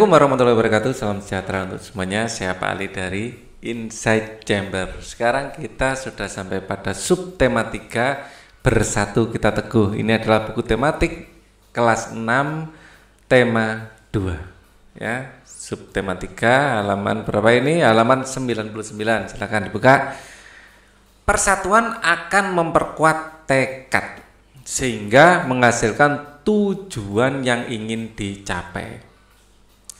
Assalamualaikum warahmatullahi wabarakatuh. Salam sejahtera untuk semuanya. Saya Pak Ali dari Inside Chamber. Sekarang kita sudah sampai pada subtematika Bersatu Kita Teguh. Ini adalah buku tematik kelas 6 tema 2. Ya, subtematika halaman berapa ini? Halaman 99. Silakan dibuka. Persatuan akan memperkuat tekad sehingga menghasilkan tujuan yang ingin dicapai.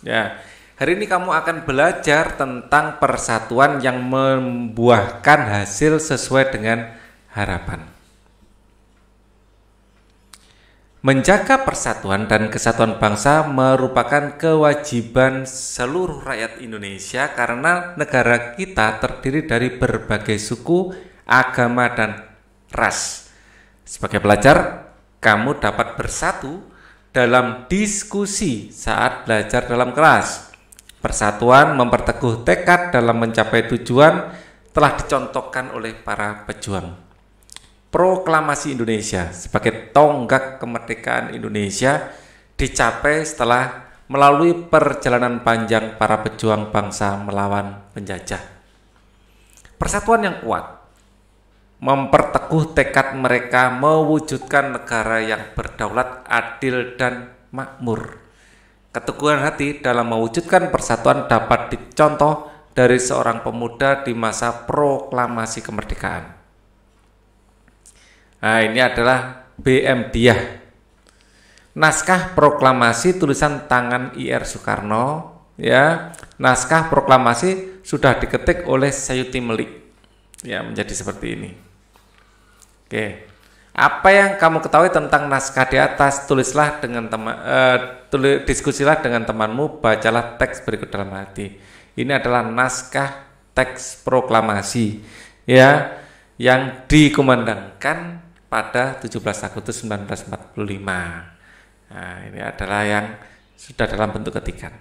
Ya, hari ini kamu akan belajar tentang persatuan yang membuahkan hasil sesuai dengan harapan. Menjaga persatuan dan kesatuan bangsa merupakan kewajiban seluruh rakyat Indonesia karena negara kita terdiri dari berbagai suku, agama, dan ras. Sebagai pelajar, kamu dapat bersatu dalam diskusi saat belajar dalam kelas. Persatuan memperteguh tekad dalam mencapai tujuan telah dicontohkan oleh para pejuang. Proklamasi Indonesia sebagai tonggak kemerdekaan Indonesia dicapai setelah melalui perjalanan panjang para pejuang bangsa melawan penjajah. Persatuan yang kuat memperteguh tekad mereka mewujudkan negara yang berdaulat, adil, dan makmur. Keteguhan hati dalam mewujudkan persatuan dapat dicontoh dari seorang pemuda di masa proklamasi kemerdekaan. Nah, ini adalah B.M. Dyah. Naskah proklamasi tulisan tangan I.R. Soekarno. Ya, naskah proklamasi sudah diketik oleh Sayuti Melik. Ya, menjadi seperti ini. Oke, apa yang kamu ketahui tentang naskah di atas? Tulislah dengan diskusilah dengan temanmu, bacalah teks berikut dalam hati. Ini adalah naskah teks proklamasi, ya, yang dikumandangkan pada 17 Agustus 1945. Nah, ini adalah yang sudah dalam bentuk ketikan.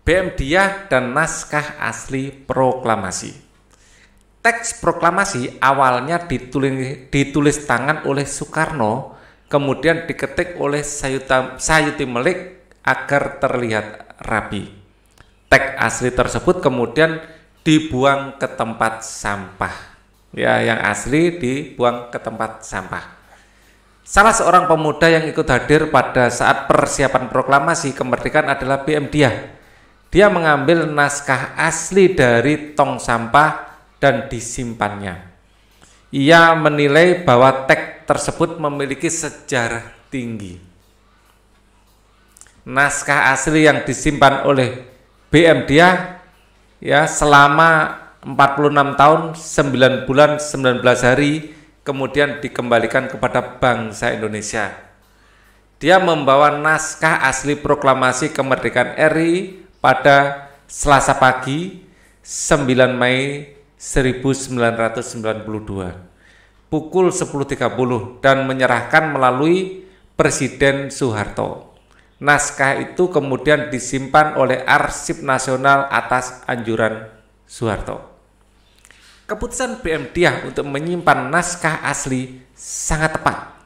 B.M. Dyah dan naskah asli proklamasi. Teks proklamasi awalnya ditulis tangan oleh Soekarno, kemudian diketik oleh Sayuti Melik agar terlihat rapi. Teks asli tersebut kemudian dibuang ke tempat sampah. Ya, yang asli dibuang ke tempat sampah. Salah seorang pemuda yang ikut hadir pada saat persiapan proklamasi kemerdekaan adalah B.M. Dyah. Dia mengambil naskah asli dari tong sampah dan disimpannya. Ia menilai bahwa teks tersebut memiliki sejarah tinggi. Naskah asli yang disimpan oleh B.M. Dyah ya selama 46 tahun, 9 bulan, 19 hari kemudian dikembalikan kepada bangsa Indonesia. Dia membawa naskah asli proklamasi kemerdekaan RI pada Selasa pagi 9 Mei 1992 pukul 10.30 dan menyerahkan melalui Presiden Soeharto. Naskah itu kemudian disimpan oleh Arsip Nasional atas anjuran Soeharto. Keputusan B.M. Dyah untuk menyimpan naskah asli sangat tepat.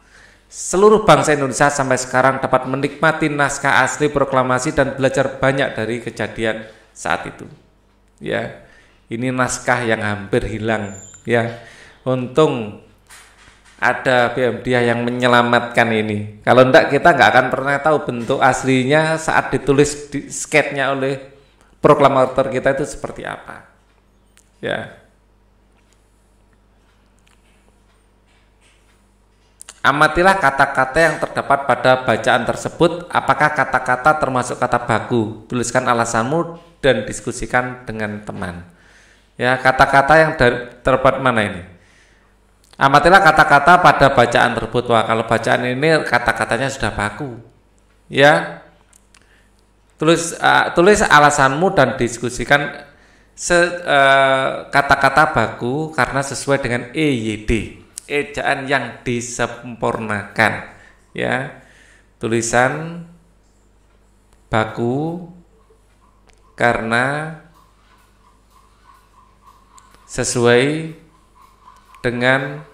Seluruh bangsa Indonesia sampai sekarang dapat menikmati naskah asli proklamasi dan belajar banyak dari kejadian saat itu. Ya. Ini naskah yang hampir hilang, ya. Untung ada B.M. Dyah yang menyelamatkan ini. Kalau enggak kita nggak akan pernah tahu bentuk aslinya saat ditulis di sketnya oleh proklamator kita itu seperti apa. Ya. Amatilah kata-kata yang terdapat pada bacaan tersebut. Apakah kata-kata termasuk kata baku? Tuliskan alasanmu dan diskusikan dengan teman. Ya, kata-kata yang terdapat mana ini? Amatilah kata-kata pada bacaan tersebut. Wah, kalau bacaan ini kata-katanya sudah baku. Ya. Tulis alasanmu dan diskusikan kata-kata baku karena sesuai dengan EYD, ejaan yang disempurnakan. Ya. Tulisan baku karena sesuai dengan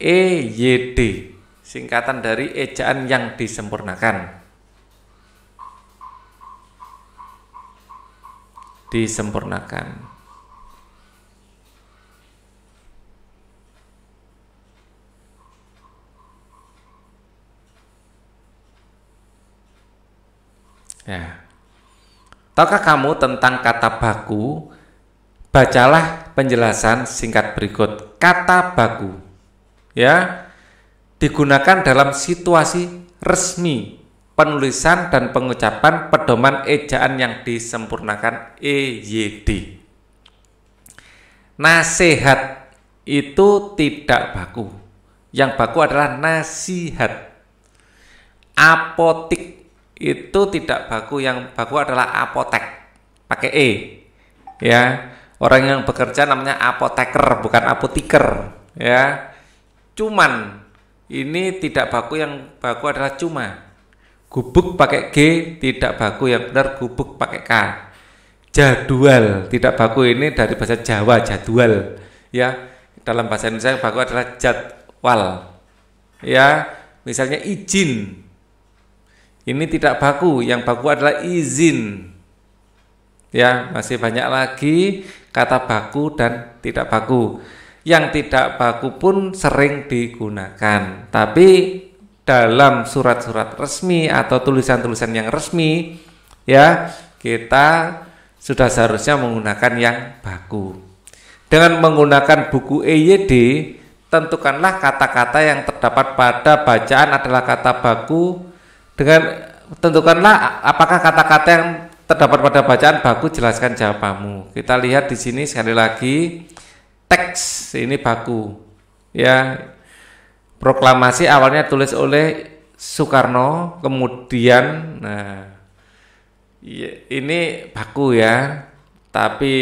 EYD, singkatan dari ejaan yang disempurnakan. disempurnakan. Ya. Tahukah kamu tentang kata baku? Bacalah penjelasan singkat berikut. Kata baku, ya, digunakan dalam situasi resmi, penulisan dan pengucapan pedoman ejaan yang disempurnakan EYD. Nasihat itu tidak baku. Yang baku adalah nasihat. Apotik itu tidak baku, yang baku adalah apotek, pakai E, ya. Orang yang bekerja namanya apoteker, bukan apotiker, ya. Cuman ini tidak baku, yang baku adalah cuma. Gubuk pakai G tidak baku, yang benar gubuk pakai K. Jadwal tidak baku, ini dari bahasa Jawa, jadwal, ya. Dalam bahasa Indonesia baku adalah jadwal, ya. Misalnya izin, ini tidak baku, yang baku adalah izin. Ya, masih banyak lagi kata baku dan tidak baku. Yang tidak baku pun sering digunakan. Tapi dalam surat-surat resmi atau tulisan-tulisan yang resmi, ya, kita sudah seharusnya menggunakan yang baku. Dengan menggunakan buku EYD, tentukanlah kata-kata yang terdapat pada bacaan adalah kata baku. Tentukanlah apakah kata-kata yang terdapat pada bacaan baku, jelaskan jawabanmu. Kita lihat di sini sekali lagi, teks ini baku, ya. Proklamasi awalnya tulis oleh Soekarno, kemudian, nah, ini baku, ya. Tapi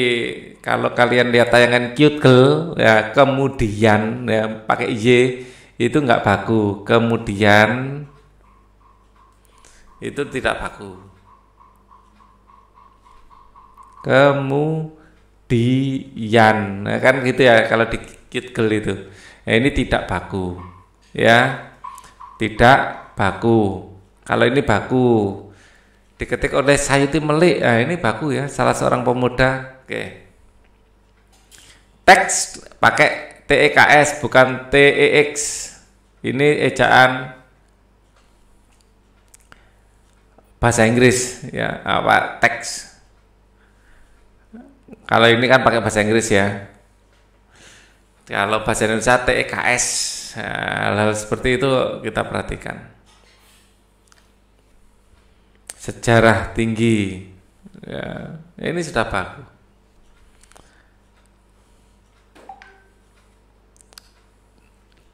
kalau kalian lihat tayangan Qtgle, ya, kemudian, ya, pakai Y itu nggak baku. Kemudian itu tidak baku. Kemudian, nah, kan gitu ya kalau di Qtgle itu. Nah, ini tidak baku, ya, tidak baku. Kalau ini baku, diketik oleh Sayuti Melik, nah ini baku, ya, salah seorang pemuda. Oke. Teks pakai TEKS bukan TEX. Ini ejaan bahasa Inggris, ya, apa, teks. Kalau ini kan pakai bahasa Inggris, ya. Kalau bahasa Indonesia TEKS. Nah, hal seperti itu kita perhatikan. Sejarah tinggi, ya, ini sudah baku.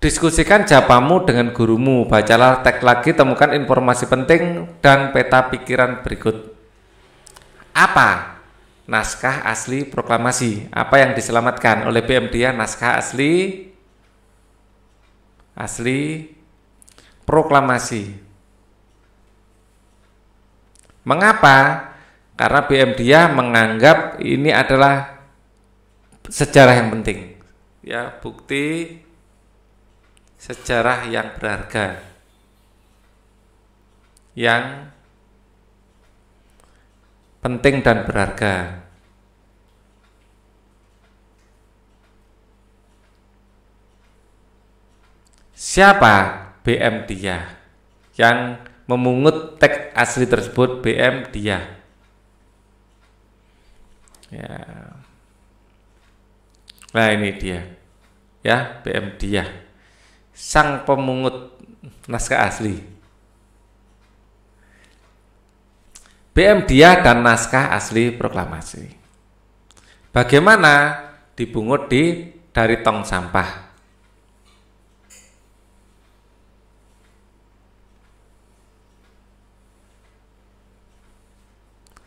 Diskusikan jawabanmu dengan gurumu. Bacalah teks lagi, temukan informasi penting dan peta pikiran berikut. Apa naskah asli proklamasi? Apa yang diselamatkan oleh BM Diah? Naskah asli proklamasi. Mengapa? Karena BM Diah menganggap ini adalah sejarah yang penting, ya, bukti sejarah yang berharga, yang penting dan berharga. Siapa BM Diah? Yang memungut teks asli tersebut BM Diah, ya. Nah, ini dia, ya, BM Diah, sang pemungut naskah asli. BM Diah dan naskah asli proklamasi. Bagaimana dipungut dari tong sampah?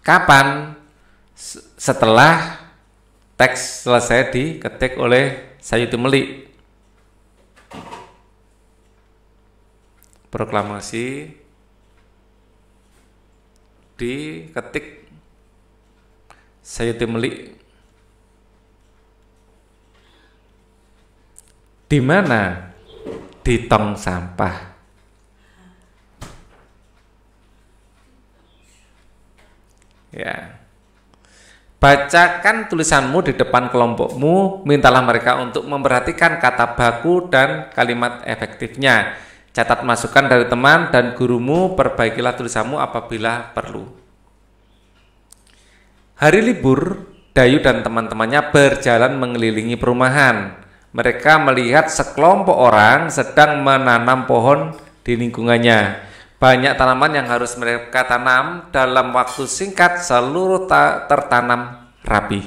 Kapan? Setelah teks selesai diketik oleh Sayuti Melik. Proklamasi diketik Sayuti Melik. Di mana? Di tong sampah. Ya. Bacakan tulisanmu di depan kelompokmu, mintalah mereka untuk memperhatikan kata baku dan kalimat efektifnya. Catat masukan dari teman dan gurumu, perbaikilah tulisanmu apabila perlu. Hari libur, Dayu dan teman-temannya berjalan mengelilingi perumahan. Mereka melihat sekelompok orang sedang menanam pohon di lingkungannya. Banyak tanaman yang harus mereka tanam dalam waktu singkat, seluruh tertanam rapi.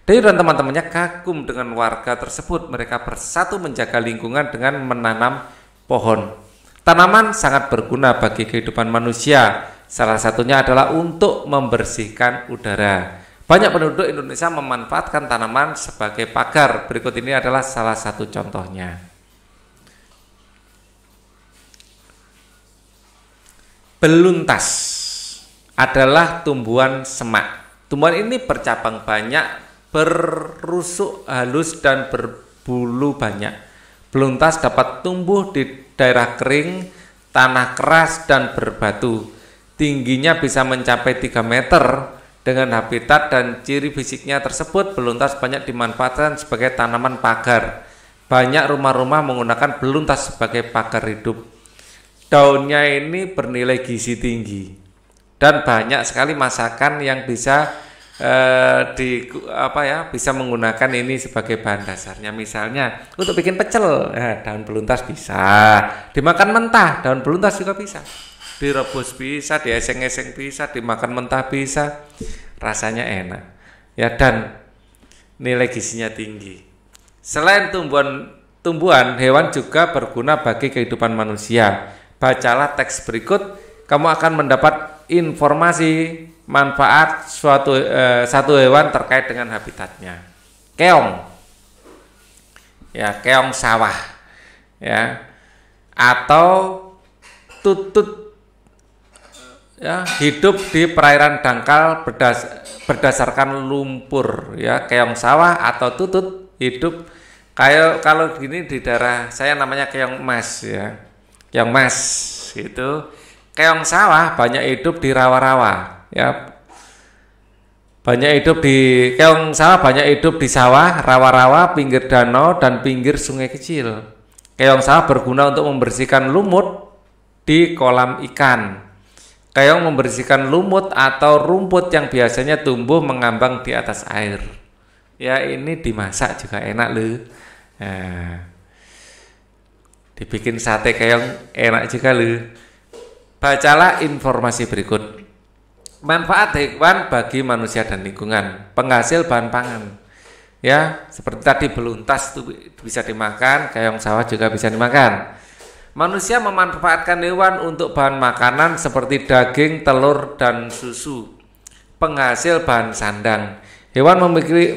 Dayu dan teman-temannya kagum dengan warga tersebut. Mereka bersatu menjaga lingkungan dengan menanam pohon. Tanaman sangat berguna bagi kehidupan manusia. Salah satunya adalah untuk membersihkan udara. Banyak penduduk Indonesia memanfaatkan tanaman sebagai pagar. Berikut ini adalah salah satu contohnya. Beluntas adalah tumbuhan semak. Tumbuhan ini bercabang banyak, berrusuk halus dan berbulu banyak. Beluntas dapat tumbuh di daerah kering, tanah keras dan berbatu. Tingginya bisa mencapai 3 meter. Dengan habitat dan ciri fisiknya tersebut, beluntas banyak dimanfaatkan sebagai tanaman pagar. Banyak rumah-rumah menggunakan beluntas sebagai pagar hidup. Daunnya ini bernilai gizi tinggi dan banyak sekali masakan yang bisa bisa menggunakan ini sebagai bahan dasarnya. Misalnya untuk bikin pecel, daun beluntas bisa dimakan mentah, daun beluntas juga bisa direbus, bisa dieseng-eseng, bisa dimakan mentah, bisa, rasanya enak ya, dan nilai gizinya tinggi. Selain tumbuhan, hewan juga berguna bagi kehidupan manusia. Bacalah teks berikut, kamu akan mendapat informasi manfaat satu hewan terkait dengan habitatnya. Keong, ya, keong sawah, ya, atau tutut, ya, hidup di perairan dangkal berdasarkan lumpur, ya. Keong sawah atau tutut hidup kalau gini di daerah saya namanya keong emas, ya. Keong emas itu. Keong sawah banyak hidup di rawa-rawa, ya. Keong sawah banyak hidup di sawah, rawa-rawa, pinggir danau dan pinggir sungai kecil. Keong sawah berguna untuk membersihkan lumut di kolam ikan. Keong membersihkan lumut atau rumput yang biasanya tumbuh mengambang di atas air. Ya, ini dimasak juga enak loh. Nah, dibikin sate keong enak juga loh. Bacalah informasi berikut. Manfaat hewan bagi manusia dan lingkungan. Penghasil bahan pangan. Ya, seperti tadi beluntas itu bisa dimakan, keong sawah juga bisa dimakan. Manusia memanfaatkan hewan untuk bahan makanan seperti daging, telur, dan susu. Penghasil bahan sandang. Hewan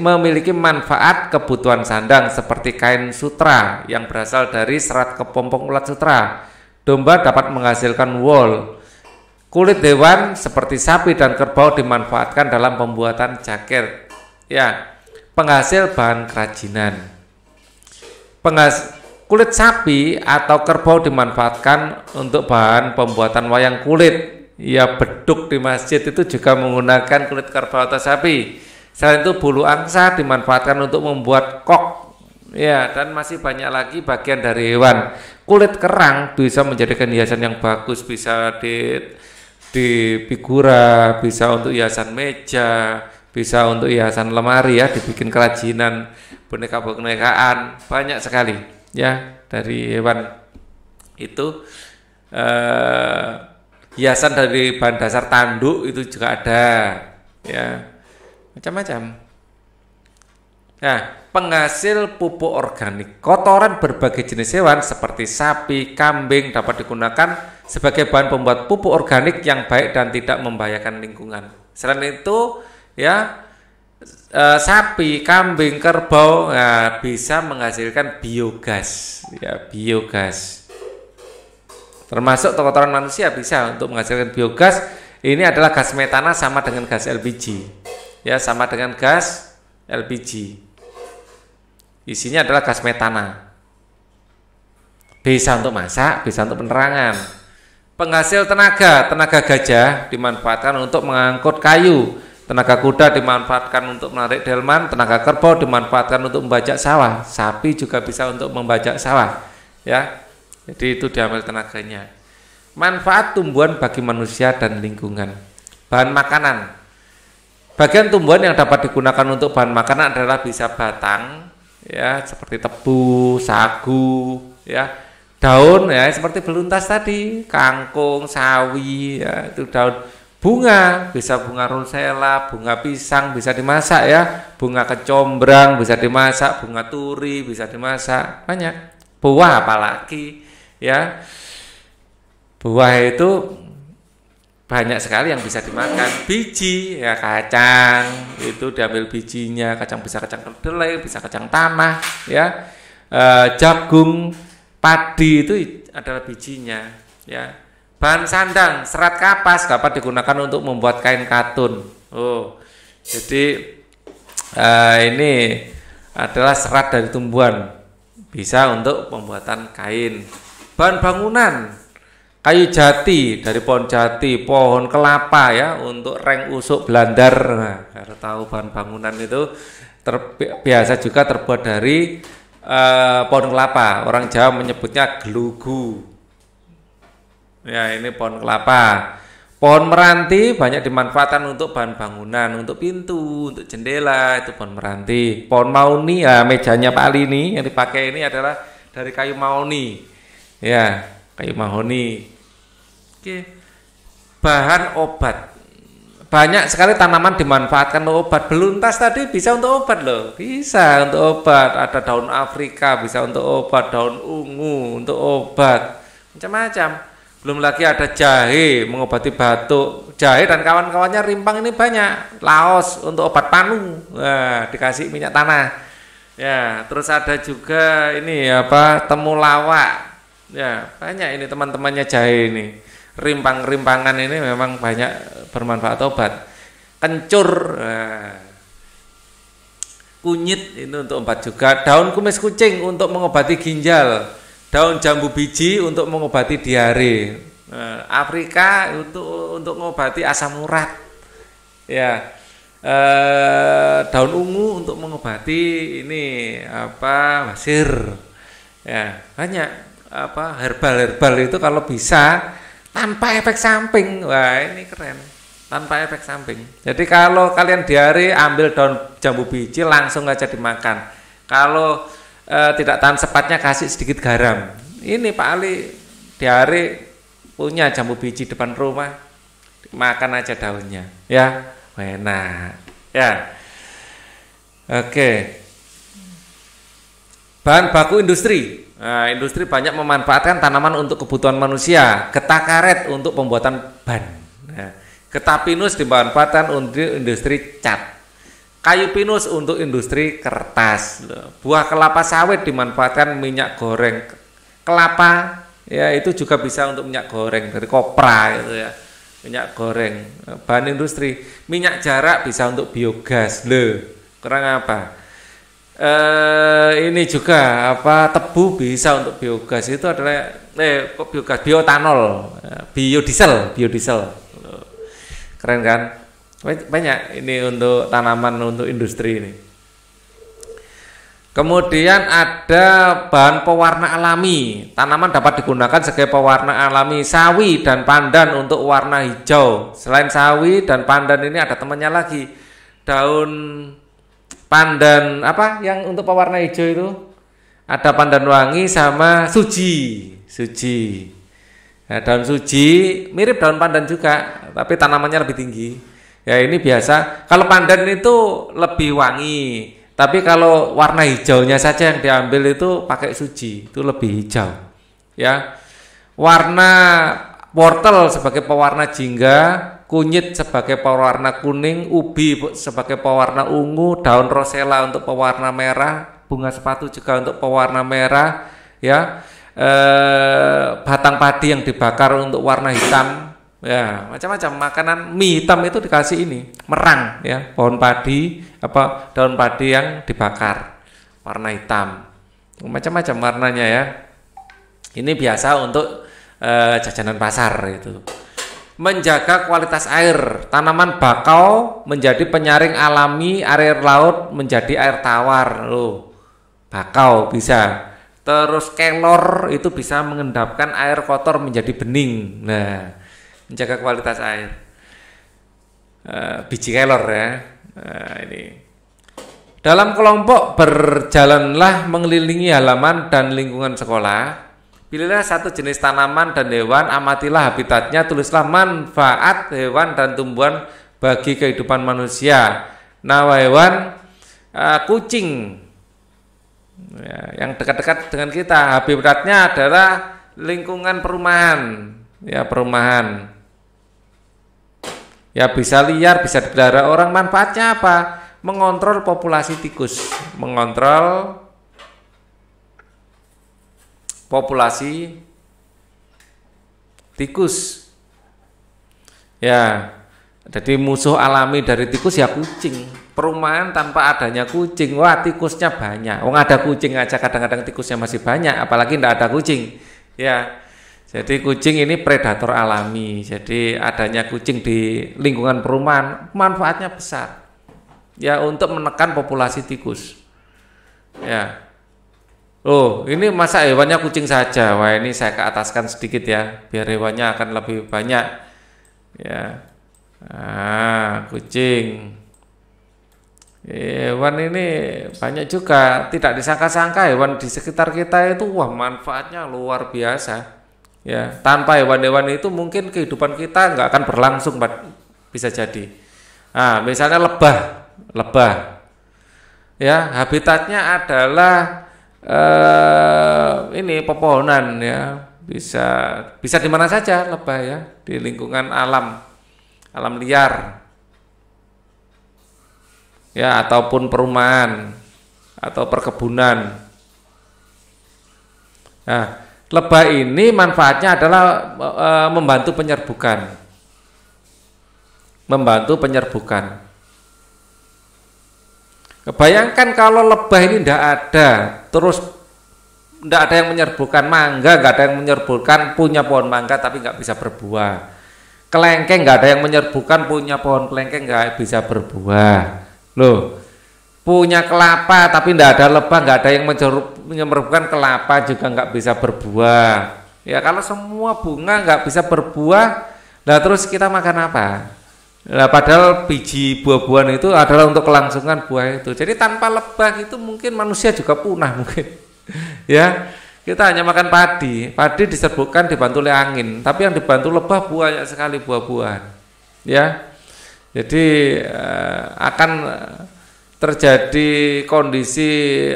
memiliki manfaat kebutuhan sandang seperti kain sutra yang berasal dari serat kepompong ulat sutra. Domba dapat menghasilkan wol. Kulit hewan seperti sapi dan kerbau dimanfaatkan dalam pembuatan jaket. Ya, penghasil bahan kerajinan. Kulit sapi atau kerbau dimanfaatkan untuk bahan pembuatan wayang kulit. Ya, beduk di masjid itu juga menggunakan kulit kerbau atau sapi. Selain itu bulu angsa dimanfaatkan untuk membuat kok. Ya, dan masih banyak lagi bagian dari hewan. Kulit kerang bisa menjadikan hiasan yang bagus, bisa di figura, bisa untuk hiasan meja, bisa untuk hiasan lemari, ya, dibikin kerajinan, boneka-bonekaan, banyak sekali ya dari hewan itu. Hiasan dari bahan dasar tanduk itu juga ada, ya, macam-macam. Nah, penghasil pupuk organik. Kotoran berbagai jenis hewan seperti sapi, kambing dapat digunakan sebagai bahan pembuat pupuk organik yang baik dan tidak membahayakan lingkungan. Selain itu, ya, sapi, kambing, kerbau bisa menghasilkan biogas, ya, biogas. Termasuk kotoran manusia bisa untuk menghasilkan biogas. Ini adalah gas metana sama dengan gas LPG. Ya, sama dengan gas LPG. Isinya adalah gas metana. Bisa untuk masak, bisa untuk penerangan. Penghasil tenaga gajah dimanfaatkan untuk mengangkut kayu. Tenaga kuda dimanfaatkan untuk menarik delman, tenaga kerbau dimanfaatkan untuk membajak sawah, sapi juga bisa untuk membajak sawah, ya. Jadi itu diambil tenaganya. Manfaat tumbuhan bagi manusia dan lingkungan. Bahan makanan. Bagian tumbuhan yang dapat digunakan untuk bahan makanan adalah bisa batang, ya, seperti tebu, sagu, ya, daun, ya, seperti beluntas tadi, kangkung, sawi, ya, itu daun. Bunga, bisa bunga rosella, bunga pisang bisa dimasak, ya, bunga kecombrang bisa dimasak, bunga turi bisa dimasak, banyak. Buah apalagi, ya, buah itu banyak sekali yang bisa dimakan. Biji, ya, kacang itu diambil bijinya, kacang bisa kacang kedelai, bisa kacang tanah, ya, jagung, padi itu adalah bijinya, ya. Bahan sandang, serat kapas dapat digunakan untuk membuat kain katun. Oh, jadi ini adalah serat dari tumbuhan, bisa untuk pembuatan kain. Bahan bangunan, kayu jati dari pohon jati, pohon kelapa, ya, untuk reng usuk belandar. Nah, kalau tahu bahan bangunan itu biasa juga terbuat dari pohon kelapa. Orang Jawa menyebutnya gelugu. Ya, ini pohon kelapa. Pohon meranti banyak dimanfaatkan untuk bahan bangunan, untuk pintu, untuk jendela, itu pohon meranti. Pohon mauni, ya, mejanya Pak Ali ini yang dipakai ini adalah dari kayu mauni. Ya, kayu mahoni. Oke. Bahan obat. Banyak sekali tanaman dimanfaatkan untuk obat. Beluntas tadi bisa untuk obat loh. Bisa untuk obat. Ada daun Afrika bisa untuk obat, daun ungu untuk obat. Macam-macam. Belum lagi ada jahe mengobati batuk. Jahe dan kawan-kawannya rimpang ini banyak. Laos untuk obat panu. Nah, dikasih minyak tanah. Ya, terus ada juga ini apa? Temulawak. Ya, banyak ini teman-temannya jahe ini. Rimpang-rimpangan ini memang banyak bermanfaat obat. Kencur. Nah, kunyit ini untuk obat juga. Daun kumis kucing untuk mengobati ginjal. Daun jambu biji untuk mengobati diare. Afrika untuk mengobati asam urat. Ya. Daun ungu untuk mengobati ini apa? Wasir. Ya, banyak apa herbal itu kalau bisa tanpa efek samping. Wah, ini keren. Tanpa efek samping. Jadi kalau kalian diare ambil daun jambu biji langsung aja dimakan. Kalau tidak tahan sepatnya kasih sedikit garam. Ini Pak Ali diare punya jambu biji depan rumah, makan aja daunnya, ya, enak, ya. Oke. Bahan baku industri. Nah, industri banyak memanfaatkan tanaman untuk kebutuhan manusia. Getah karet untuk pembuatan ban. Nah, getah pinus dimanfaatkan untuk industri cat. Kayu pinus untuk industri kertas. Buah kelapa sawit dimanfaatkan minyak goreng. Kelapa, ya, itu juga bisa untuk minyak goreng dari kopra gitu, ya. Minyak goreng. Bahan industri. Minyak jarak bisa untuk biogas. Kurang apa? Ini juga apa? Tebu bisa untuk biogas. Itu adalah kok biogas, bioetanol, biodiesel. Keren kan? Banyak ini untuk tanaman untuk industri ini. Kemudian ada bahan pewarna alami. Tanaman dapat digunakan sebagai pewarna alami. Sawi dan pandan untuk warna hijau. Selain sawi dan pandan ini ada temannya lagi. Daun pandan apa yang untuk pewarna hijau itu? Ada pandan wangi sama suji. Nah, daun suji mirip daun pandan juga, tapi tanamannya lebih tinggi. Ya, ini biasa. Kalau pandan itu lebih wangi, tapi kalau warna hijaunya saja yang diambil itu pakai suji, itu lebih hijau. Ya, warna wortel sebagai pewarna jingga, kunyit sebagai pewarna kuning, ubi sebagai pewarna ungu, daun rosella untuk pewarna merah, bunga sepatu juga untuk pewarna merah. Ya, batang padi yang dibakar untuk warna hitam. Ya, macam-macam makanan. Mie hitam itu dikasih ini merang, ya, pohon padi apa daun padi yang dibakar warna hitam, macam-macam warnanya, ya. Ini biasa untuk jajanan pasar itu. menjaga kualitas air. Tanaman bakau menjadi penyaring alami air laut menjadi air tawar. Loh, bakau bisa. Terus kelor itu bisa mengendapkan air kotor menjadi bening. Nah, menjaga kualitas air. Biji kelor ya. Nah, ini. Dalam kelompok berjalanlah mengelilingi halaman dan lingkungan sekolah. Pilihlah satu jenis tanaman dan hewan, amatilah habitatnya, tulislah manfaat hewan dan tumbuhan bagi kehidupan manusia. Nah, hewan kucing ya, yang dekat-dekat dengan kita, habitatnya adalah lingkungan perumahan, ya perumahan. Ya bisa liar, bisa dipelihara orang. Manfaatnya apa? Mengontrol populasi tikus, mengontrol populasi tikus. Ya, jadi musuh alami dari tikus ya kucing. Perumahan tanpa adanya kucing, wah tikusnya banyak. Wong ada kucing aja kadang-kadang tikusnya masih banyak, apalagi tidak ada kucing. Ya, jadi kucing ini predator alami. Jadi adanya kucing di lingkungan perumahan manfaatnya besar. Ya untuk menekan populasi tikus. Ya. Oh, ini masa hewannya kucing saja. Wah, ini saya keataskan sedikit ya, biar hewannya akan lebih banyak. Ya. Kucing. Hewan ini banyak juga, tidak disangka-sangka hewan di sekitar kita itu wah manfaatnya luar biasa. Ya, tanpa hewan-hewan itu mungkin kehidupan kita nggak akan berlangsung, bisa jadi. Misalnya lebah. Ya, habitatnya adalah ini pepohonan ya. Bisa di mana saja lebah ya, di lingkungan alam liar. Ya, ataupun perumahan atau perkebunan. Nah, lebah ini manfaatnya adalah membantu penyerbukan. Bayangkan kalau lebah ini tidak ada, terus tidak ada yang menyerbukan mangga, nggak ada yang menyerbukan punya pohon mangga tapi nggak bisa berbuah. Kelengkeng nggak ada yang menyerbukan punya pohon kelengkeng nggak bisa berbuah. Loh, punya kelapa tapi tidak ada lebah, nggak ada yang menyerbukan kelapa juga nggak bisa berbuah. Ya kalau semua bunga nggak bisa berbuah, nah terus kita makan apa? Nah, padahal biji buah-buahan itu adalah untuk kelangsungan buah itu. Jadi tanpa lebah itu mungkin manusia juga punah mungkin. Ya, kita hanya makan padi. Padi diserbukkan dibantu oleh angin, tapi yang dibantu lebah banyak sekali buah-buahan. Ya, jadi akan terjadi kondisi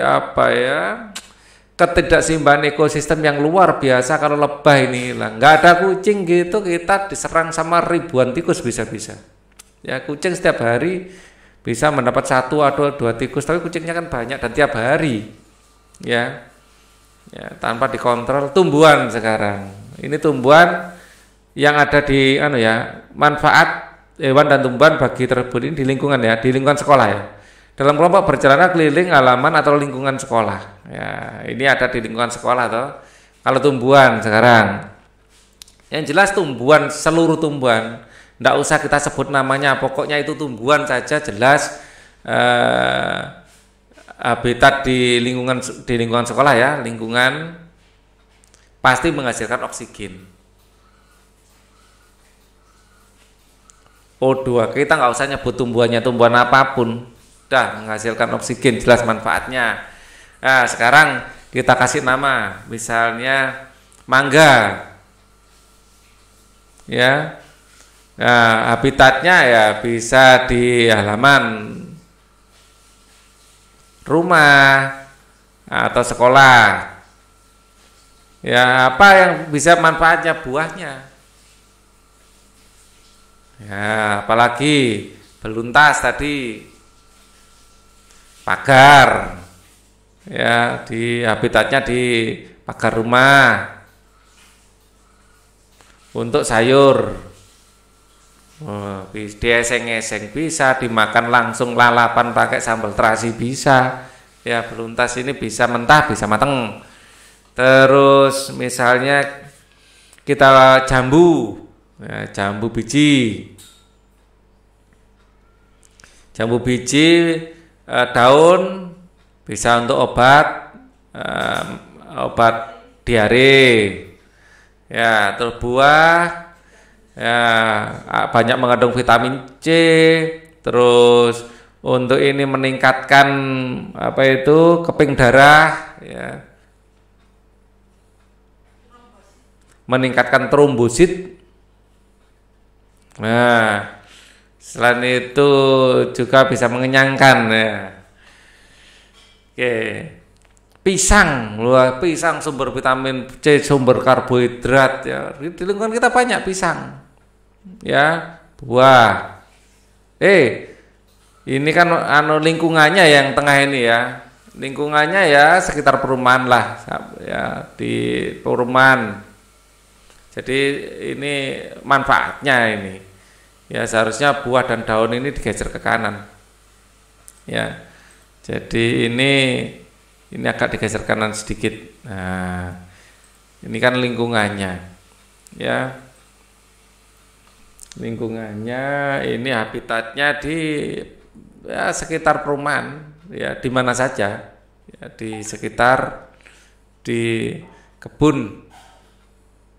ketidakseimbangan ekosistem yang luar biasa kalau lebah ini hilang. Nggak ada kucing gitu, kita diserang sama ribuan tikus bisa-bisa. Ya, kucing setiap hari bisa mendapat 1 atau 2 tikus, tapi kucingnya kan banyak dan tiap hari. Ya, tanpa dikontrol. Tumbuhan sekarang. Ini tumbuhan yang ada di manfaat hewan dan tumbuhan bagi tersebut ini di lingkungan ya, di lingkungan sekolah ya. Dalam kelompok berjalan keliling halaman atau lingkungan sekolah. Ya, ini ada di lingkungan sekolah toh. Kalau tumbuhan sekarang, yang jelas tumbuhan, seluruh tumbuhan, tidak usah kita sebut namanya, pokoknya itu tumbuhan saja jelas habitat di lingkungan sekolah ya, lingkungan pasti menghasilkan oksigen. O2, kita nggak usah nyebut tumbuhan apapun, dah menghasilkan oksigen, jelas manfaatnya. Nah, sekarang kita kasih nama, misalnya mangga, ya. Nah, habitatnya ya bisa di halaman rumah atau sekolah. Ya, apa yang bisa manfaatnya? Buahnya. Ya, apalagi beluntas tadi, pagar. Ya, di habitatnya di pagar rumah. Untuk sayur. Dieseng-eseng bisa, dimakan langsung lalapan pakai sambal terasi bisa. Ya, beluntas ini bisa mentah, bisa mateng. Terus misalnya kita jambu Ya, jambu biji. Jambu biji daun bisa untuk obat diare. Ya, terus buah ya banyak mengandung vitamin C. Terus untuk ini meningkatkan keping darah ya. Meningkatkan trombosit. Nah, selain itu juga bisa mengenyangkan ya. Oke. Pisang sumber vitamin C, sumber karbohidrat ya. Di lingkungan kita banyak pisang. Ya, buah. Ini kan lingkungannya yang tengah ini ya. Lingkungannya ya sekitar perumahan lah ya, di perumahan. Jadi ini manfaatnya ini. Ya seharusnya buah dan daun ini digeser ke kanan. Ya. Jadi ini agak digeser kanan sedikit. Nah, ini kan lingkungannya. Ya. Lingkungannya ini habitatnya di ya sekitar perumahan, ya di mana saja. Ya di sekitar di kebun.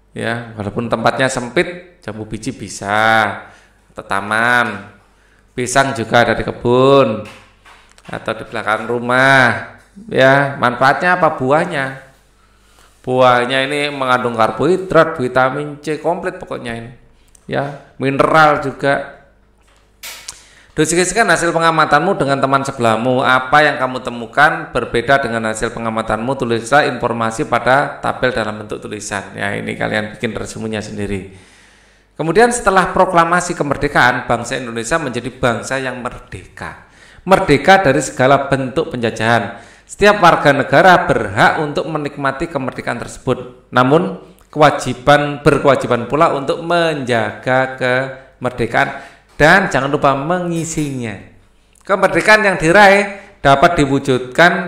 Ya, walaupun tempatnya sempit, jambu biji bisa atau taman. Pisang juga ada di kebun atau di belakang rumah. Ya, manfaatnya apa? Buahnya. Buahnya ini mengandung karbohidrat, vitamin C, komplit pokoknya ini. Ya, mineral juga. Diskusikan hasil pengamatanmu dengan teman sebelahmu. Apa yang kamu temukan berbeda dengan hasil pengamatanmu? Tulislah informasi pada tabel dalam bentuk tulisan. Ya, ini kalian bikin resumennya sendiri. Kemudian setelah proklamasi kemerdekaan, bangsa Indonesia menjadi bangsa yang merdeka. Merdeka dari segala bentuk penjajahan. Setiap warga negara berhak untuk menikmati kemerdekaan tersebut. Namun, berkewajiban pula untuk menjaga kemerdekaan dan jangan lupa mengisinya. Kemerdekaan yang diraih dapat mewujudkan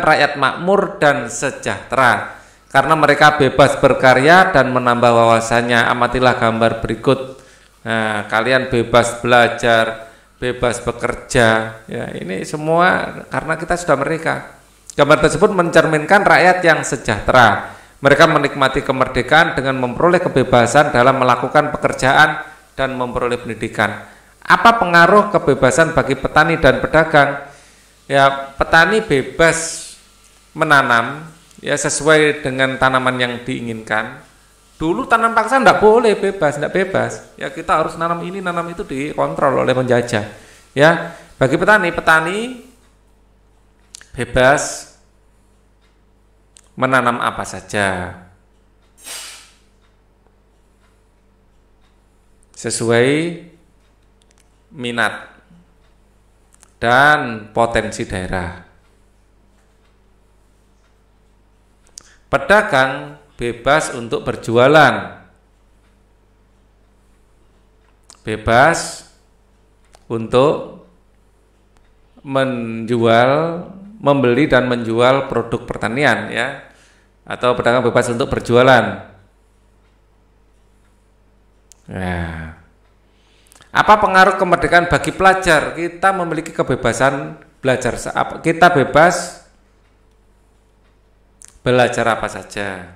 rakyat makmur dan sejahtera karena mereka bebas berkarya dan menambah wawasannya. Amatilah gambar berikut. Nah, kalian bebas belajar, bebas bekerja. Ya, ini semua karena kita sudah merdeka. Gambar tersebut mencerminkan rakyat yang sejahtera. Mereka menikmati kemerdekaan dengan memperoleh kebebasan dalam melakukan pekerjaan dan memperoleh pendidikan. Apa pengaruh kebebasan bagi petani dan pedagang? Ya, petani bebas menanam ya sesuai dengan tanaman yang diinginkan. Dulu tanam paksa tidak boleh tidak bebas. Ya kita harus nanam ini, nanam itu, dikontrol oleh penjajah. Ya, bagi petani bebas menanam apa saja sesuai minat dan potensi daerah. Pedagang bebas untuk berjualan, bebas untuk membeli dan menjual produk pertanian ya, atau pedagang bebas untuk berjualan. Nah, apa pengaruh kemerdekaan bagi pelajar? Kita memiliki kebebasan belajar. Kita bebas belajar apa saja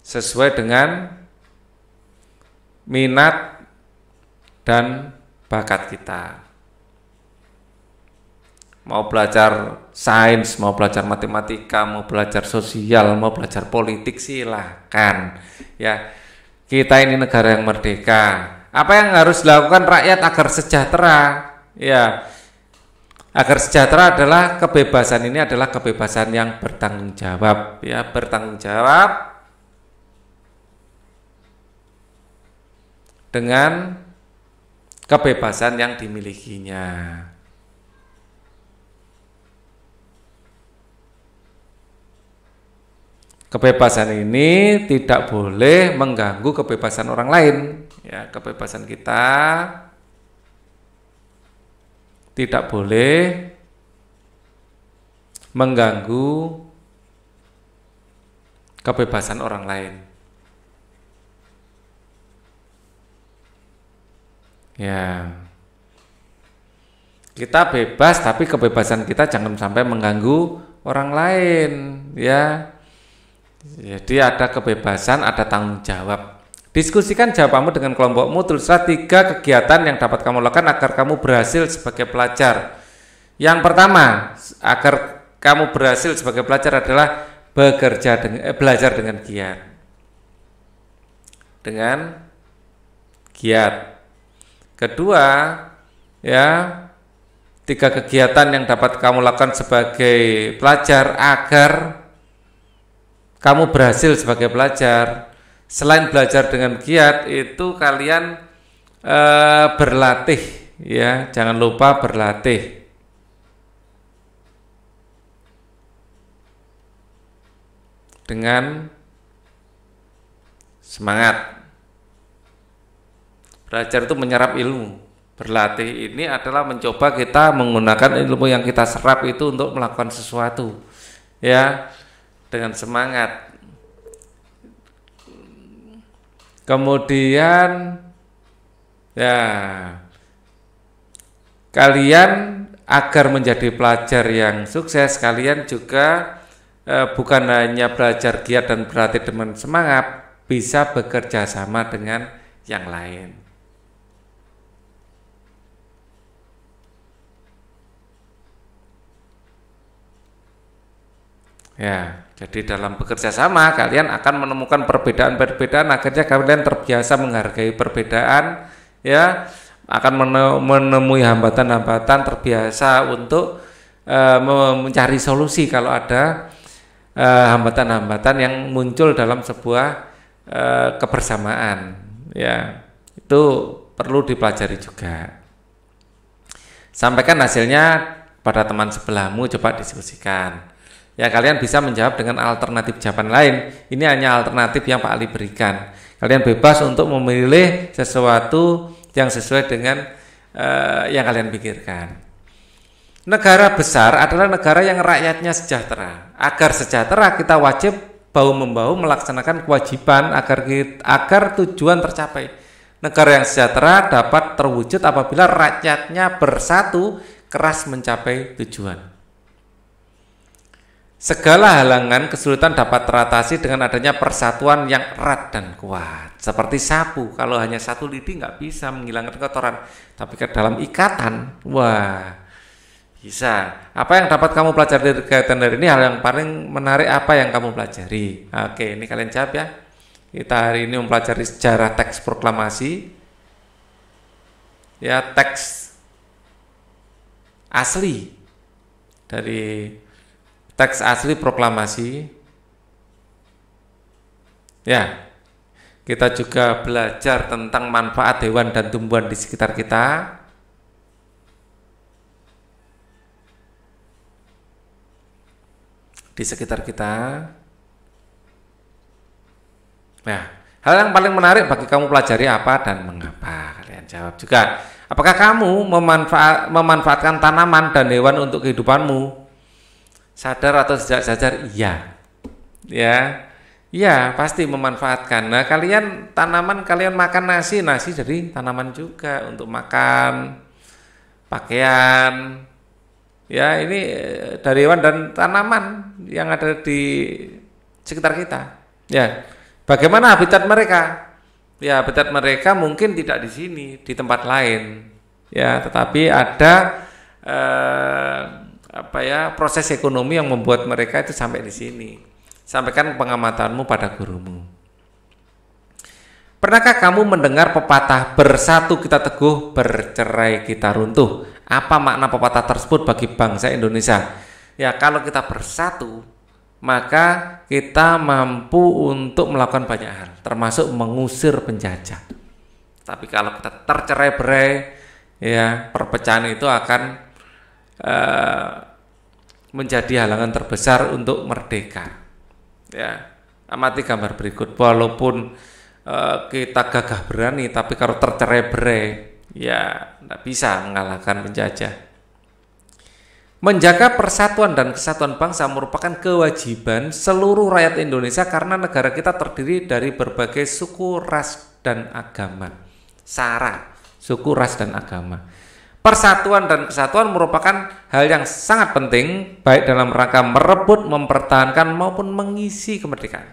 sesuai dengan minat dan bakat kita. Mau belajar sains, mau belajar matematika, mau belajar sosial, mau belajar politik, silahkan. Ya, kita ini negara yang merdeka. Apa yang harus dilakukan rakyat agar sejahtera? Ya, agar sejahtera adalah kebebasan ini adalah kebebasan yang bertanggung jawab. Ya, bertanggung jawab dengan kebebasan yang dimilikinya. Kebebasan ini tidak boleh mengganggu kebebasan orang lain. Ya, kebebasan kita tidak boleh mengganggu kebebasan orang lain. Ya, kita bebas, tapi kebebasan kita jangan sampai mengganggu orang lain, ya. Jadi ada kebebasan, ada tanggung jawab. Diskusikan jawabanmu dengan kelompokmu. Tulislah 3 kegiatan yang dapat kamu lakukan agar kamu berhasil sebagai pelajar. Yang pertama, agar kamu berhasil sebagai pelajar adalah belajar dengan giat. Dengan giat. Kedua, ya, 3 kegiatan yang dapat kamu lakukan sebagai pelajar agar kamu berhasil sebagai pelajar. Selain belajar dengan giat, itu kalian berlatih, ya, jangan lupa berlatih. Dengan semangat. Belajar itu menyerap ilmu. Berlatih ini adalah mencoba kita menggunakan ilmu yang kita serap itu untuk melakukan sesuatu, ya, dengan semangat. Kemudian, ya, kalian agar menjadi pelajar yang sukses, kalian juga bukan hanya belajar giat dan berlatih dengan semangat, bisa bekerja sama dengan yang lain. Ya, jadi dalam bekerja sama kalian akan menemukan perbedaan-perbedaan, akhirnya kalian terbiasa menghargai perbedaan, ya, akan menemui hambatan-hambatan, terbiasa untuk mencari solusi kalau ada hambatan-hambatan yang muncul dalam sebuah kebersamaan, ya. Itu perlu dipelajari juga. Sampaikan hasilnya pada teman sebelahmu, coba diskusikan. Ya, kalian bisa menjawab dengan alternatif jawaban lain. Ini hanya alternatif yang Pak Ali berikan. Kalian bebas untuk memilih sesuatu yang sesuai dengan yang kalian pikirkan. Negara besar adalah negara yang rakyatnya sejahtera. Agar sejahtera, kita wajib bahu-membahu melaksanakan kewajiban agar tujuan tercapai. Negara yang sejahtera dapat terwujud apabila rakyatnya bersatu keras mencapai tujuan. Segala halangan kesulitan dapat teratasi dengan adanya persatuan yang erat dan kuat. Seperti sapu, kalau hanya satu lidi nggak bisa menghilangkan kotoran, tapi ke dalam ikatan, wah, bisa. Apa yang dapat kamu pelajari dari kegiatan dari ini? Hal yang paling menarik apa yang kamu pelajari? Oke, ini kalian jawab ya. Kita hari ini mempelajari sejarah teks proklamasi, ya, teks asli dari teks asli proklamasi. Ya, kita juga belajar tentang manfaat hewan dan tumbuhan di sekitar kita. Di sekitar kita. Nah, hal yang paling menarik bagi kamu pelajari apa dan mengapa? Kalian jawab juga. Apakah kamu memanfaatkan tanaman dan hewan untuk kehidupanmu? Sadar atau tidak sadar? Iya. Ya, pasti memanfaatkan. Nah, tanaman kalian makan nasi jadi tanaman juga untuk makan, pakaian. Ya, ini dari hewan dan tanaman yang ada di sekitar kita. Ya, bagaimana habitat mereka? Ya, habitat mereka mungkin tidak di sini, di tempat lain. Ya, tetapi ada proses ekonomi yang membuat mereka itu sampai di sini. Sampaikan pengamatanmu pada gurumu. Pernahkah kamu mendengar pepatah bersatu kita teguh, bercerai kita runtuh? Apa makna pepatah tersebut bagi bangsa Indonesia? Ya, kalau kita bersatu, maka kita mampu untuk melakukan banyak hal, termasuk mengusir penjajah. Tapi kalau kita tercerai-berai, ya, perpecahan itu akan menjadi halangan terbesar untuk merdeka. Ya, amati gambar berikut. Walaupun kita gagah berani, tapi kalau tercerai-berai, ya, tidak bisa mengalahkan penjajah. Menjaga persatuan dan kesatuan bangsa merupakan kewajiban seluruh rakyat Indonesia karena negara kita terdiri dari berbagai suku, ras, dan agama. Sara, suku, ras, dan agama. Persatuan dan kesatuan merupakan hal yang sangat penting baik dalam rangka merebut, mempertahankan maupun mengisi kemerdekaan.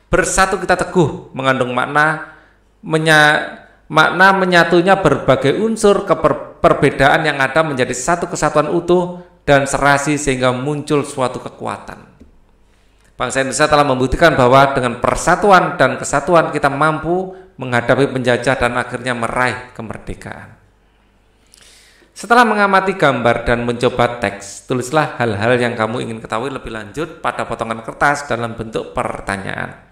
Bersatu kita teguh mengandung makna menyatunya berbagai unsur perbedaan yang ada menjadi satu kesatuan utuh dan serasi sehingga muncul suatu kekuatan. Bangsa Indonesia telah membuktikan bahwa dengan persatuan dan kesatuan kita mampu menghadapi penjajah dan akhirnya meraih kemerdekaan. Setelah mengamati gambar dan mencoba teks, tulislah hal-hal yang kamu ingin ketahui lebih lanjut pada potongan kertas dalam bentuk pertanyaan.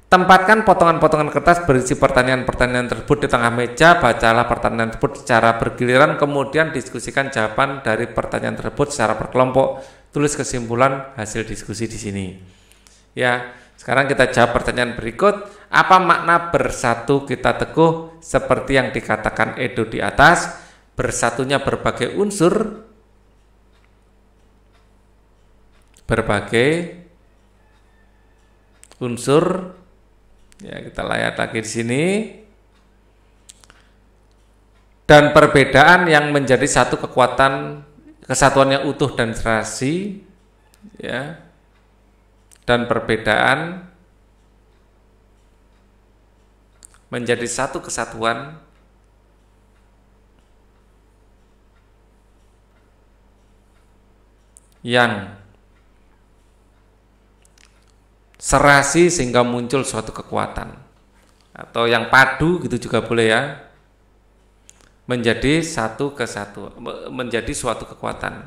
Tempatkan potongan-potongan kertas berisi pertanyaan-pertanyaan tersebut di tengah meja, bacalah pertanyaan tersebut secara bergiliran, kemudian diskusikan jawaban dari pertanyaan tersebut secara berkelompok. Tulis kesimpulan hasil diskusi di sini. Ya, sekarang kita jawab pertanyaan berikut. Apa makna bersatu kita teguh seperti yang dikatakan Edo di atas? Bersatunya berbagai unsur, ya kita lihat lagi di sini, dan perbedaan yang menjadi satu kekuatan, kesatuan yang utuh dan serasi, ya, dan perbedaan menjadi satu kesatuan yang serasi sehingga muncul suatu kekuatan, atau yang padu gitu juga boleh ya, menjadi satu kesatuan, menjadi suatu kekuatan.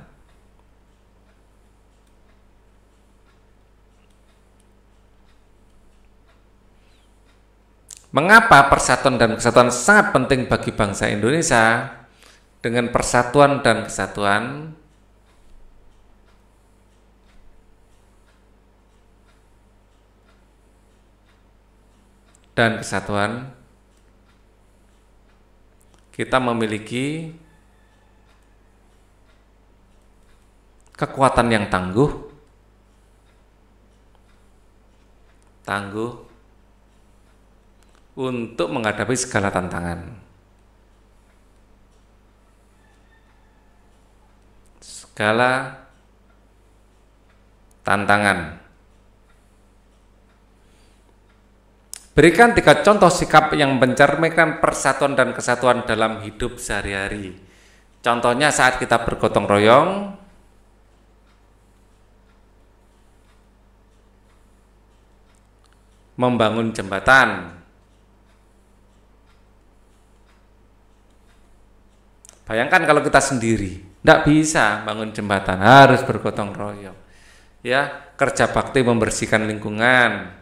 Mengapa persatuan dan kesatuan sangat penting bagi bangsa Indonesia? Dengan persatuan dan kesatuan kita memiliki kekuatan yang tangguh untuk menghadapi segala tantangan. Berikan 3 contoh sikap yang mencerminkan persatuan dan kesatuan dalam hidup sehari-hari. Contohnya saat kita bergotong royong, membangun jembatan. Bayangkan kalau kita sendiri, tidak bisa bangun jembatan, harus bergotong royong. Ya, kerja bakti membersihkan lingkungan.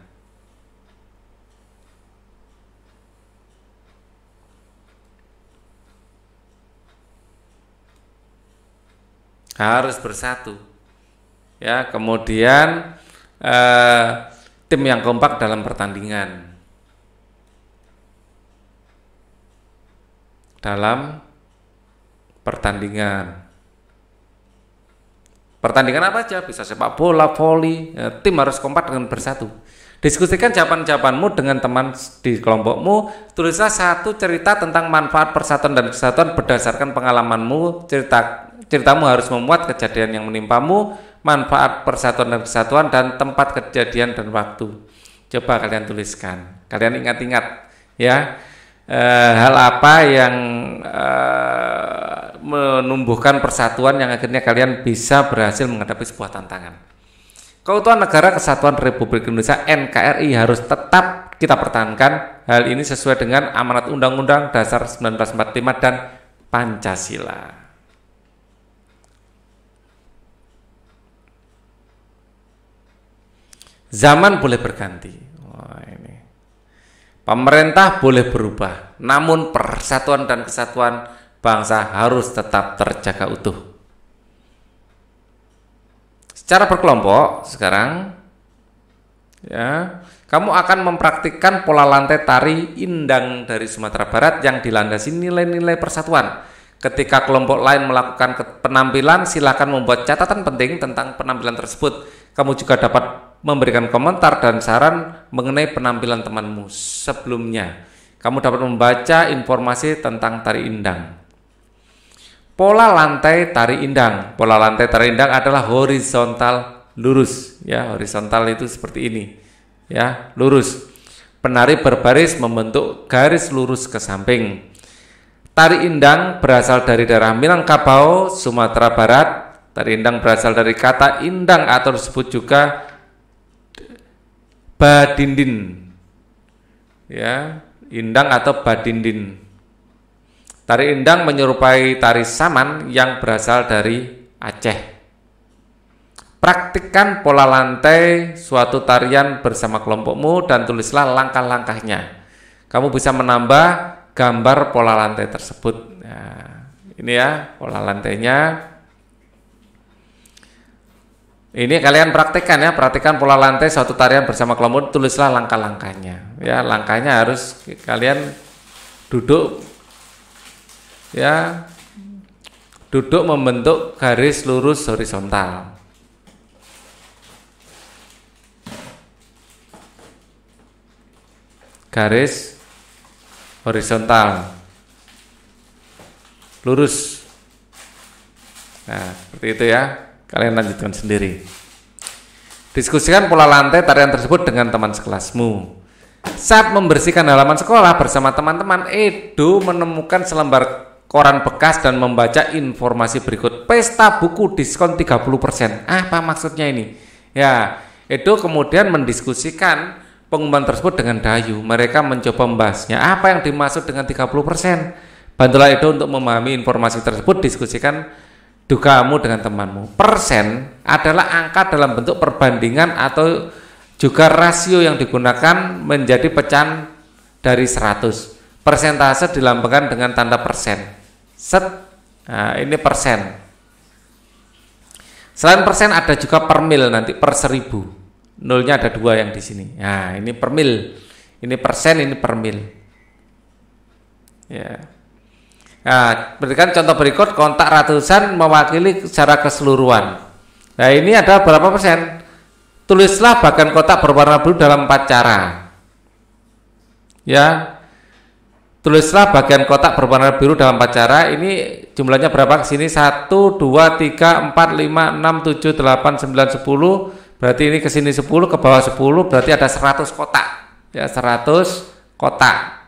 Harus bersatu. Ya, kemudian tim yang kompak dalam pertandingan. Pertandingan apa aja, bisa sepak bola, voli, ya, tim harus kompak dengan bersatu. Diskusikan jawaban-jawabanmu dengan teman di kelompokmu. Tulislah satu cerita tentang manfaat persatuan dan kesatuan berdasarkan pengalamanmu. Ceritamu harus memuat kejadian yang menimpamu, manfaat persatuan dan kesatuan, dan tempat kejadian dan waktu. Coba kalian tuliskan, kalian ingat-ingat ya, hal apa yang menumbuhkan persatuan yang akhirnya kalian bisa berhasil menghadapi sebuah tantangan. Keutuhan Negara Kesatuan Republik Indonesia NKRI harus tetap kita pertahankan. Hal ini sesuai dengan amanat Undang-Undang Dasar 1945 dan Pancasila. Zaman boleh berganti. Pemerintah boleh berubah, namun persatuan dan kesatuan bangsa harus tetap terjaga utuh. Secara berkelompok sekarang, ya, kamu akan mempraktikkan pola lantai tari Indang dari Sumatera Barat yang dilandasi nilai-nilai persatuan. Ketika kelompok lain melakukan penampilan, silakan membuat catatan penting tentang penampilan tersebut. Kamu juga dapat memberikan komentar dan saran mengenai penampilan temanmu sebelumnya. Kamu dapat membaca informasi tentang tari indang. Pola lantai tari indang. Pola lantai tari indang adalah horizontal lurus. Ya, horizontal itu seperti ini. Ya, lurus. Penari berbaris membentuk garis lurus ke samping. Tari indang berasal dari daerah Minangkabau, Sumatera Barat. Tari indang berasal dari kata indang atau disebut juga badindin. Ya, indang atau badindin. Tari indang menyerupai tari saman yang berasal dari Aceh. Praktikkan pola lantai suatu tarian bersama kelompokmu dan tulislah langkah-langkahnya. Kamu bisa menambah gambar pola lantai tersebut. Nah, ini ya pola lantainya. Ini kalian praktikkan ya, praktikkan pola lantai suatu tarian bersama kelompok, tulislah langkah-langkahnya. Ya, langkahnya harus kalian duduk ya, duduk membentuk garis lurus horizontal. Garis horizontal lurus. Nah, seperti itu ya. Kalian lanjutkan sendiri. Diskusikan pola lantai tarian tersebut dengan teman sekelasmu. Saat membersihkan halaman sekolah bersama teman-teman, Edo menemukan selembar koran bekas dan membaca informasi berikut. Pesta buku diskon 30%. Apa maksudnya ini? Ya, Edo kemudian mendiskusikan pengumuman tersebut dengan Dayu. Mereka mencoba membahasnya. Apa yang dimaksud dengan 30%? Bantulah Edo untuk memahami informasi tersebut. Diskusikan dugamu dengan temanmu. Persen adalah angka dalam bentuk perbandingan atau juga rasio yang digunakan menjadi pecahan dari 100. Persentase dilambangkan dengan tanda persen. Set. Nah, ini persen. Selain persen ada juga per mil, nanti per 1000. Nolnya ada 2 yang di sini. Nah, ini per mil. Ini persen, ini per mil. Ya. Nah, berikan contoh berikut. Kontak ratusan mewakili secara keseluruhan. Nah, ini ada berapa persen? Tulislah bagian kotak berwarna biru dalam 4 cara. Ya. Tulislah bagian kotak berwarna biru dalam 4 cara. Ini jumlahnya berapa ke sini? 1, 2, 3, 4, 5, 6, 7, 8, 9, 10. Berarti ini ke sini 10, ke bawah 10, berarti ada 100 kotak. Ya, 100 kotak.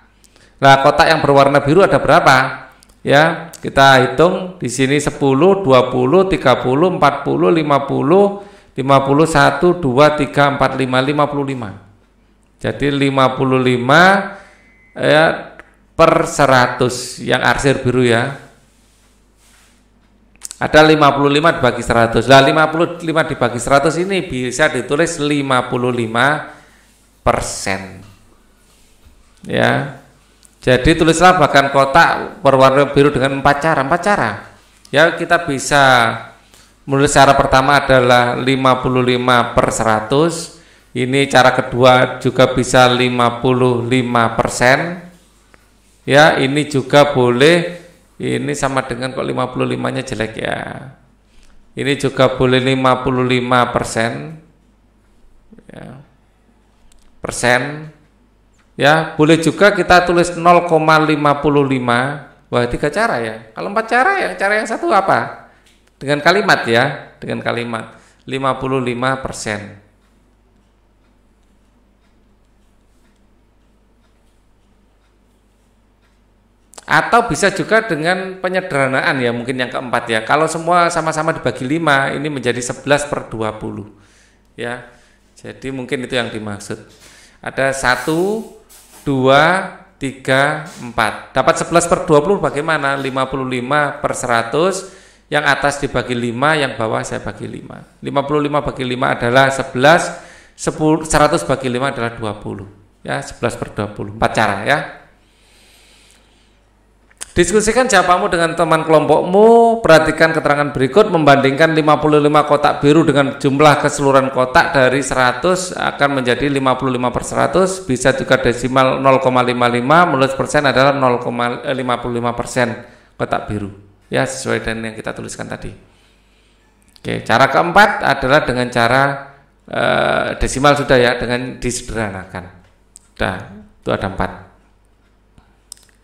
Nah, kotak yang berwarna biru ada berapa? Ya, kita hitung di sini 10, 20, 30, 40, 50, 51, 2, 3, 4, 5, 55. Jadi 55 ya per 100 yang arsir biru ya. Ada 55 dibagi 100. Nah, 55 dibagi 100 ini bisa ditulis 55%. Ya. Jadi tulislah bagian kotak berwarna biru dengan 4 cara. 4 cara. Ya, kita bisa menulis cara pertama adalah 55 per 100. Ini cara kedua juga bisa 55%. Ya, ini juga boleh. Ini sama dengan kok 55-nya jelek ya. Ini juga boleh 55%. Ya. Persen. Ya, boleh juga kita tulis 0,55. Wah, 3 cara ya. Kalau 4 cara ya, cara yang satu apa? Dengan kalimat ya, dengan kalimat 55%. Atau bisa juga dengan penyederhanaan ya, mungkin yang keempat ya. Kalau semua sama-sama dibagi 5, ini menjadi 11 per 20. Ya, jadi mungkin itu yang dimaksud. Ada 1, 2, 3, 4. Dapat 11 per 20 bagaimana? 55 per 100, yang atas dibagi 5, yang bawah saya bagi 5. 55 bagi 5 adalah 11, 100 bagi 5 adalah 20. Ya, 11 per 20. 4 cara ya. Diskusikan jawabanmu dengan teman kelompokmu. Perhatikan keterangan berikut. Membandingkan 55 kotak biru dengan jumlah keseluruhan kotak dari 100 akan menjadi 55 per 100. Bisa juga desimal 0,55. Menurut persen adalah 0,55% kotak biru. ya sesuai dengan yang kita tuliskan tadi. Oke, cara keempat adalah dengan cara desimal sudah ya, dengan disederhanakan. Sudah, itu ada 4.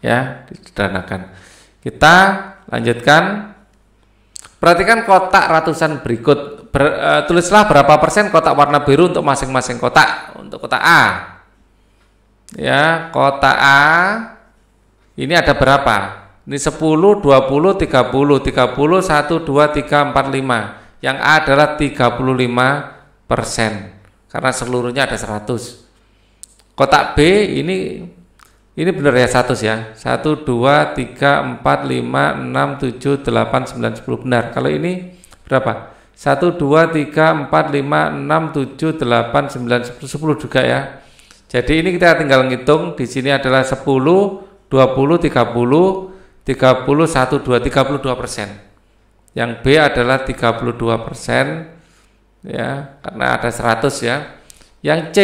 Ya, disederhanakan. Kita lanjutkan. Perhatikan kotak ratusan berikut. Tulislah berapa persen kotak warna biru untuk masing-masing kotak. Untuk kotak A. Ya, kotak A ini ada berapa? Ini 10, 20, 30, 30, 1, 2, 3, 4, 5. Yang A adalah 35%. Karena seluruhnya ada 100. Kotak B ini benar ya 100 ya. 1, 2, 3, 4, 5, 6, 7, 8, 9, 10 benar. Kalau ini berapa? 1, 2, 3, 4, 5, 6, 7, 8, 9, 10 juga ya. Jadi ini kita tinggal ngitung. Di sini adalah 10, 20, 30, 30, 1, 2, 32%. Yang B adalah 32%. Ya, karena ada 100 ya. Yang C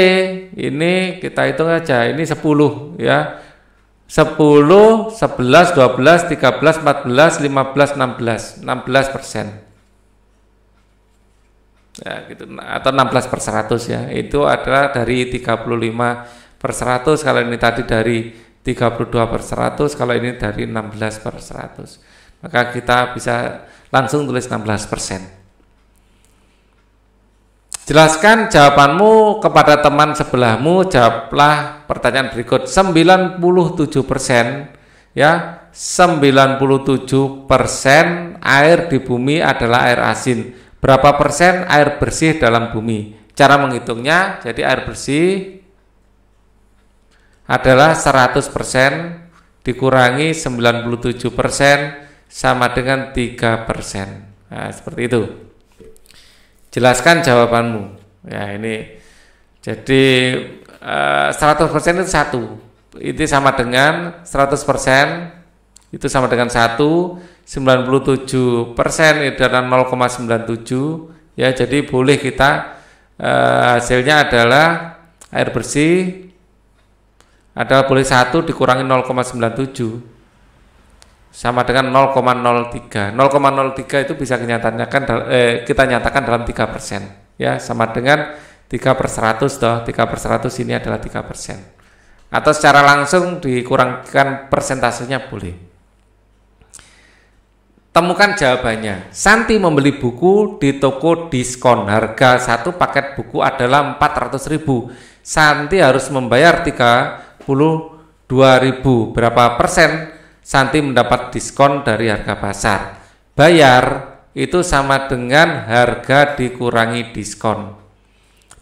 ini kita hitung aja, ini 10 ya. 10, 11, 12, 13, 14, 15, 16% ya gitu, atau 16/100 ya. Itu adalah dari 35/100. Kalau ini tadi dari 32/100, kalau ini dari 16/100. Maka kita bisa langsung tulis 16%. Jelaskan jawabanmu kepada teman sebelahmu. Jawablah pertanyaan berikut. 97% ya, 97% air di bumi adalah air asin. Berapa persen air bersih dalam bumi? Cara menghitungnya, jadi air bersih adalah 100% dikurangi 97% sama dengan 3%. Nah, seperti itu. Jelaskan jawabanmu. Ya, ini jadi 100% itu 1. Itu sama dengan 100%, itu sama dengan 1. 97% itu adalah 0,97 ya. Jadi boleh kita hasilnya adalah air bersih adalah boleh 1 dikurangi 0,97 sama dengan 0,03. 0,03 itu bisa kita nyatakan dalam 3% ya, sama dengan 3/100 toh. 3/100 ini adalah 3%. Atau secara langsung dikurangkan persentasenya boleh. Temukan jawabannya. Santi membeli buku di toko diskon. Harga satu paket buku adalah 400.000. Santi harus membayar 32.000. Berapa persen Santi mendapat diskon dari harga pasar? Bayar itu sama dengan harga dikurangi diskon.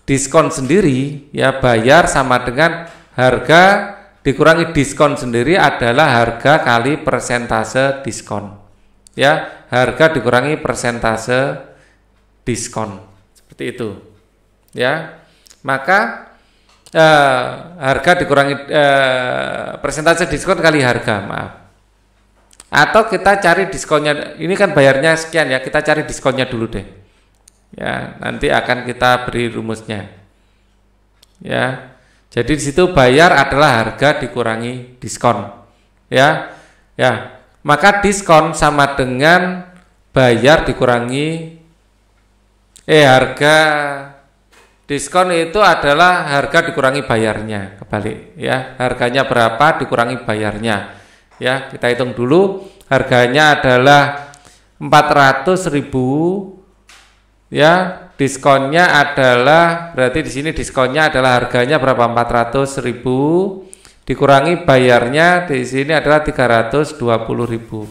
Diskon sendiri ya, bayar sama dengan harga dikurangi diskon sendiri adalah harga kali persentase diskon. Ya, harga dikurangi persentase diskon. Seperti itu. Ya. Maka harga dikurangi persentase diskon kali harga, maaf. Atau kita cari diskonnya, ini kan bayarnya sekian ya, kita cari diskonnya dulu deh. Ya, nanti akan kita beri rumusnya. Ya. Jadi di situ bayar adalah harga dikurangi diskon. Ya. Ya. Maka diskon sama dengan bayar dikurangi harga diskon itu adalah harga dikurangi bayarnya, kebalik ya. Harganya berapa dikurangi bayarnya. Ya, kita hitung dulu. Harganya adalah 400.000. Ya, diskonnya adalah berarti di sini diskonnya adalah harganya berapa? 400.000 dikurangi bayarnya di sini adalah 320.000.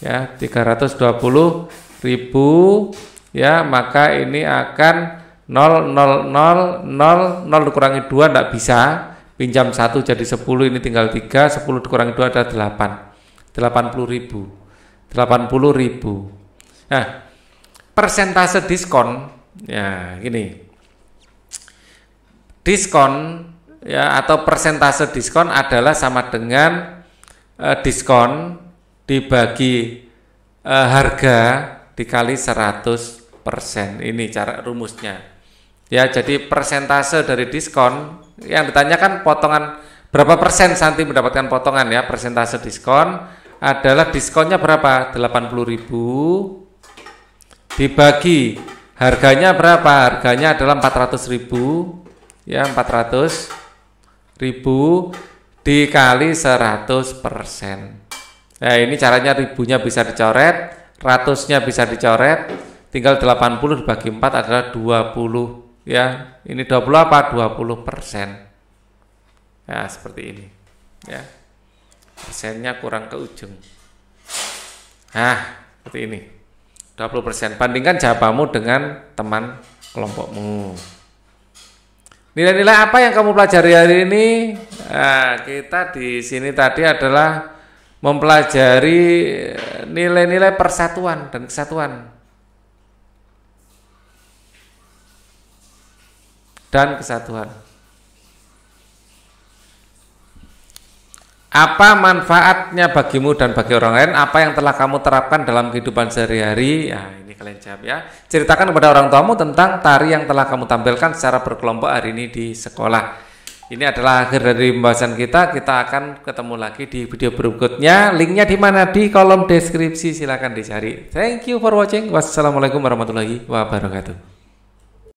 Ya, 320.000 ya, maka ini akan 0 dikurangi 2 enggak bisa. Pinjam 1 jadi 10, ini tinggal 3, 10 dikurangi 2 adalah 8. 80.000. 80.000. Nah, persentase diskon ya gini. Diskon ya atau persentase diskon adalah sama dengan diskon dibagi harga dikali 100%. Ini cara rumusnya. Ya, jadi persentase dari diskon yang ditanyakan potongan berapa persen Santi mendapatkan potongan ya, persentase diskon adalah diskonnya berapa? 80.000 dibagi harganya berapa? Harganya adalah 400.000 ya, 400.000 dikali 100%. Nah, ini caranya ribunya bisa dicoret, ratusnya bisa dicoret, tinggal 80 dibagi 4 adalah 20 ya. Ini 20 apa? 20%. Ya, seperti ini. Ya. Persennya kurang ke ujung. Nah, seperti ini. 20%. Bandingkan jawabanmu dengan teman kelompokmu. Nilai-nilai apa yang kamu pelajari hari ini? Nah, kita di sini tadi adalah mempelajari nilai-nilai persatuan dan kesatuan. Apa manfaatnya bagimu dan bagi orang lain? Apa yang telah kamu terapkan dalam kehidupan sehari-hari? Ya, ini kalian jawab ya. Ceritakan kepada orang tuamu tentang tari yang telah kamu tampilkan secara berkelompok hari ini di sekolah. Ini adalah akhir dari pembahasan kita. Kita akan ketemu lagi di video berikutnya. Linknya di mana? Di kolom deskripsi. Silakan dicari. Thank you for watching. Wassalamualaikum warahmatullahi wabarakatuh.